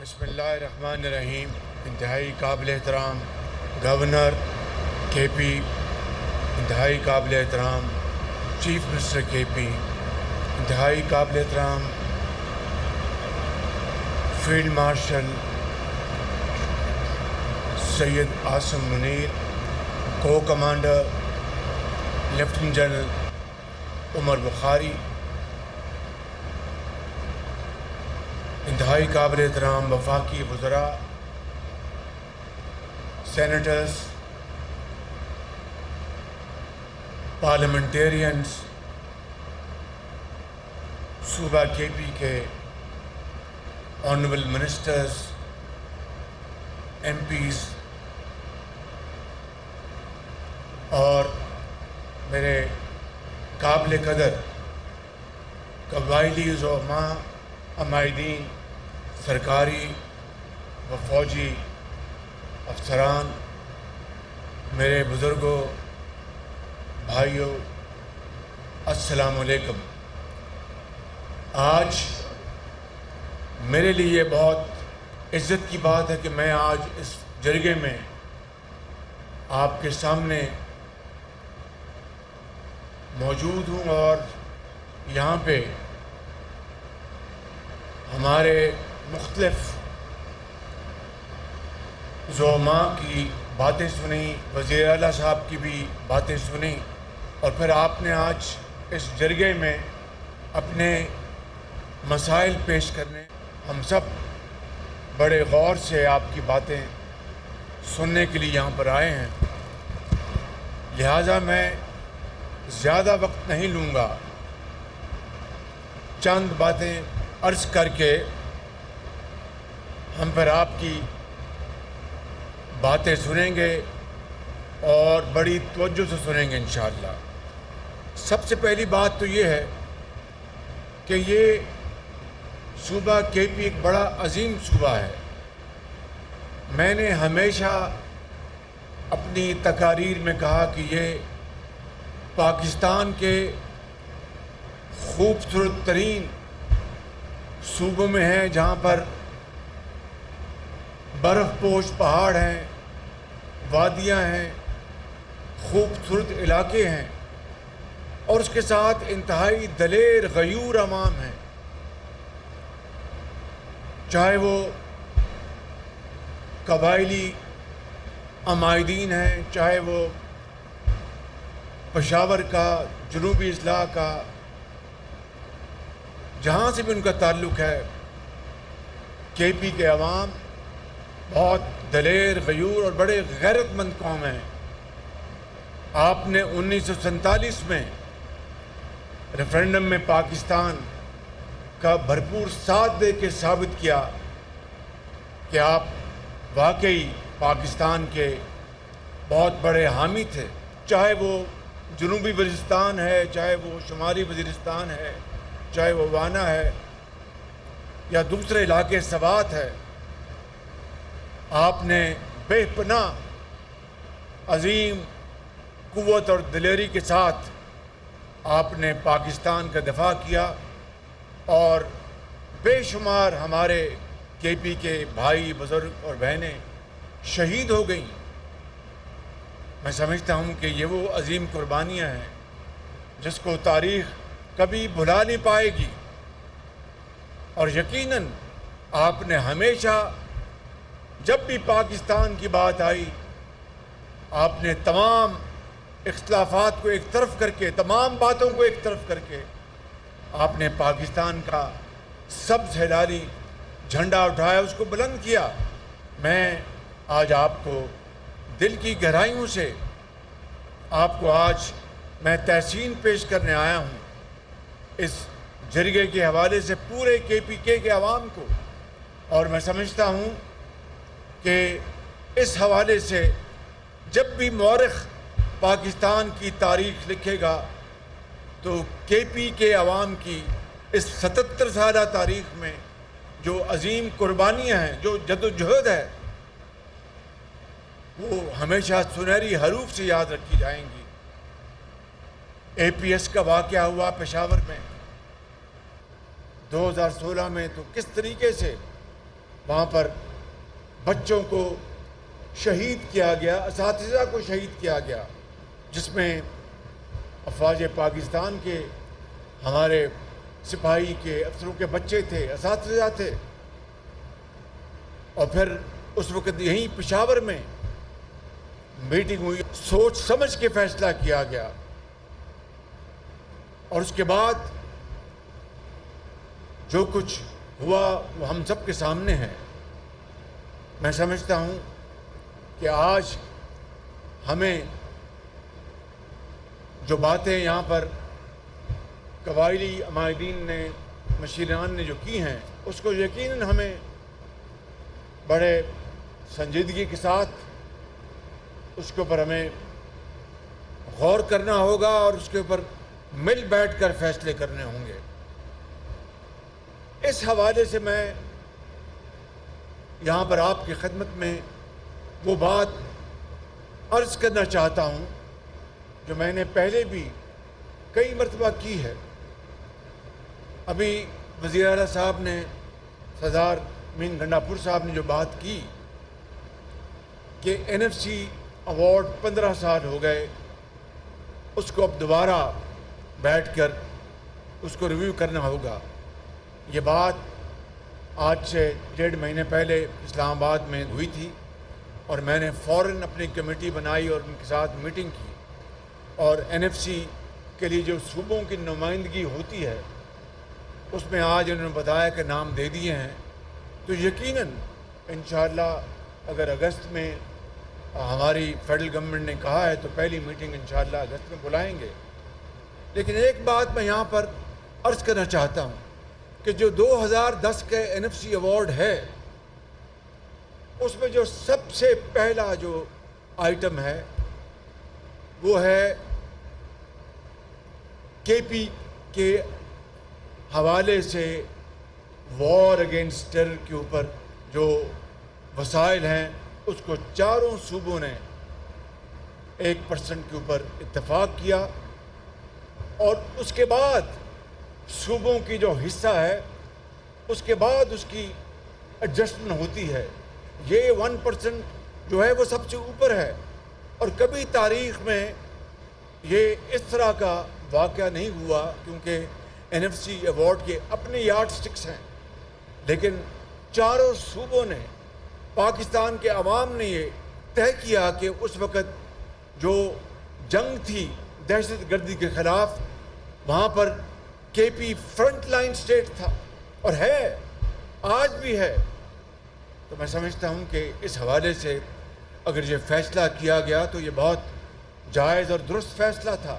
بسم اللہ الرحمن الرحیم. انتہائی قابل احترام گورنر کے پی، انتہائی قابل احترام چیف منسٹر کے پی، انتہائی قابل احترام فیلڈ مارشل سید عاصم منیر، کو کمانڈر لیفٹیننٹ جنرل عمر بخاری، انتہائی قابل احترام وفاقی وزراء، سینیٹرز، پارلیمنٹیرینز، صوبہ کے پی کے آنریبل منسٹرز، ایم پیز اور میرے قابل قدر قبائلی زعماء، عمائدین، سرکاری و فوجی افسران، میرے بزرگوں، بھائیوں، السلام علیکم. آج میرے لیے بہت عزت کی بات ہے کہ میں آج اس جرگے میں آپ کے سامنے موجود ہوں اور یہاں پہ ہمارے مختلف زعماء کی باتیں سنی، وزیر اعلیٰ صاحب کی بھی باتیں سنی، اور پھر آپ نے آج اس جرگے میں اپنے مسائل پیش کرنے، ہم سب بڑے غور سے آپ کی باتیں سننے کے لیے یہاں پر آئے ہیں. لہٰذا میں زیادہ وقت نہیں لوں گا، چند باتیں عرض کر کے ہم پھر آپ کی باتیں سنیں گے اور بڑی توجہ سے سنیں گے انشاءاللہ. سب سے پہلی بات تو یہ ہے کہ یہ صوبہ کے پی ایک بڑا عظیم صوبہ ہے. میں نے ہمیشہ اپنی تقاریر میں کہا کہ یہ پاکستان کے خوبصورت ترین صوبوں میں ہے، جہاں پر برف پوش پہاڑ ہیں، وادیاں ہیں، خوبصورت علاقے ہیں، اور اس کے ساتھ انتہائی دلیر غیور عوام ہیں، چاہے وہ قبائلی عمائدین ہیں، چاہے وہ پشاور کا، جنوبی اضلاع کا، جہاں سے بھی ان کا تعلق ہے. کے پی کے عوام بہت دلیر، غیور اور بڑے غیرت مند قوم ہیں. آپ نے 1947 میں ریفرینڈم میں پاکستان کا بھرپور ساتھ دے کے ثابت کیا کہ آپ واقعی پاکستان کے بہت بڑے حامی تھے، چاہے وہ جنوبی وزیرستان ہے، چاہے وہ شمالی وزیرستان ہے، چاہے وہ وانا ہے یا دوسرے علاقے سوات ہے. آپ نے بے پناہ عظیم قوت اور دلیری کے ساتھ آپ نے پاکستان کا دفاع کیا، اور بے شمار ہمارے کے پی کے بھائی، بزرگ اور بہنیں شہید ہو گئیں. میں سمجھتا ہوں کہ یہ وہ عظیم قربانیاں ہیں جس کو تاریخ کبھی بھلا نہیں پائے گی. اور یقیناً آپ نے ہمیشہ جب بھی پاکستان کی بات آئی، آپ نے تمام اختلافات کو ایک طرف کر کے، تمام باتوں کو ایک طرف کر کے آپ نے پاکستان کا سبز ہلالی جھنڈا اٹھایا، اس کو بلند کیا. میں آج آپ کو دل کی گہرائیوں سے آپ کو آج میں تحسین پیش کرنے آیا ہوں اس جرگے کے حوالے سے پورے کے پی کے عوام کو. اور میں سمجھتا ہوں کہ اس حوالے سے جب بھی مورخ پاکستان کی تاریخ لکھے گا تو کے پی کے عوام کی اس 77 سالہ تاریخ میں جو عظیم قربانیاں ہیں، جو جد و جہد ہے، وہ ہمیشہ سنہری حروف سے یاد رکھی جائیں گی. اے پی ایس کا واقعہ ہوا پشاور میں 2016 میں، تو کس طریقے سے وہاں پر بچوں کو شہید کیا گیا، اساتذہ کو شہید کیا گیا، جس میں افواج پاکستان کے، ہمارے سپاہی کے افسروں کے بچے تھے، اساتذہ تھے۔ اور پھر اس وقت یہیں پشاور میں میٹنگ ہوئی، سوچ سمجھ کے فیصلہ کیا گیا، اور اس کے بعد جو کچھ ہوا وہ ہم سب کے سامنے ہے۔ میں سمجھتا ہوں کہ آج ہمیں جو باتیں یہاں پر قبائلی عمائدین نے، مشیران نے جو کی ہیں، اس کو یقیناً ہمیں بڑے سنجیدگی کے ساتھ اس کے اوپر ہمیں غور کرنا ہوگا، اور اس کے اوپر مل بیٹھ کر فیصلے کرنے ہوں گے۔ اس حوالے سے میں یہاں پر آپ کی خدمت میں وہ بات عرض کرنا چاہتا ہوں جو میں نے پہلے بھی کئی مرتبہ کی ہے۔ ابھی وزیر اعلیٰ صاحب نے، سردار مین گنڈاپور صاحب نے جو بات کی کہ NFC ایوارڈ 15 سال ہو گئے، اس کو اب دوبارہ بیٹھ کر اس کو ریویو کرنا ہوگا۔ یہ بات آج سے 1.5 مہینے پہلے اسلام آباد میں ہوئی تھی، اور میں نے فوراً اپنی کمیٹی بنائی اور ان کے ساتھ میٹنگ کی، اور NFC کے لیے جو صوبوں کی نمائندگی ہوتی ہے اس میں آج انہوں نے بتایا کہ نام دے دیے ہیں، تو یقیناً انشاءاللہ اگر اگست میں ہماری فیڈرل گورنمنٹ نے کہا ہے تو پہلی میٹنگ انشاءاللہ اگست میں بلائیں گے۔ لیکن ایک بات میں یہاں پر عرض کرنا چاہتا ہوں کہ جو 2010 کے NFC ایوارڈ ہے، اس میں جو سب سے پہلا جو آئٹم ہے وہ ہے KP کے حوالے سے وار اگینسٹ ٹیرر کے اوپر جو وسائل ہیں، اس کو چاروں صوبوں نے 1% کے اوپر اتفاق کیا، اور اس کے بعد صوبوں کی جو حصہ ہے اس کے بعد اس کی ایڈجسٹمنٹ ہوتی ہے۔ یہ 1% جو ہے وہ سب سے اوپر ہے، اور کبھی تاریخ میں یہ اس طرح کا واقعہ نہیں ہوا، کیونکہ NFC ایوارڈ کے اپنے یارڈ سٹکس ہیں، لیکن چاروں صوبوں نے، پاکستان کے عوام نے یہ طے کیا کہ اس وقت جو جنگ تھی دہشت گردی کے خلاف، وہاں پر KP فرنٹ لائن سٹیٹ تھا، اور ہے، آج بھی ہے۔ تو میں سمجھتا ہوں کہ اس حوالے سے اگر یہ فیصلہ کیا گیا تو یہ بہت جائز اور درست فیصلہ تھا۔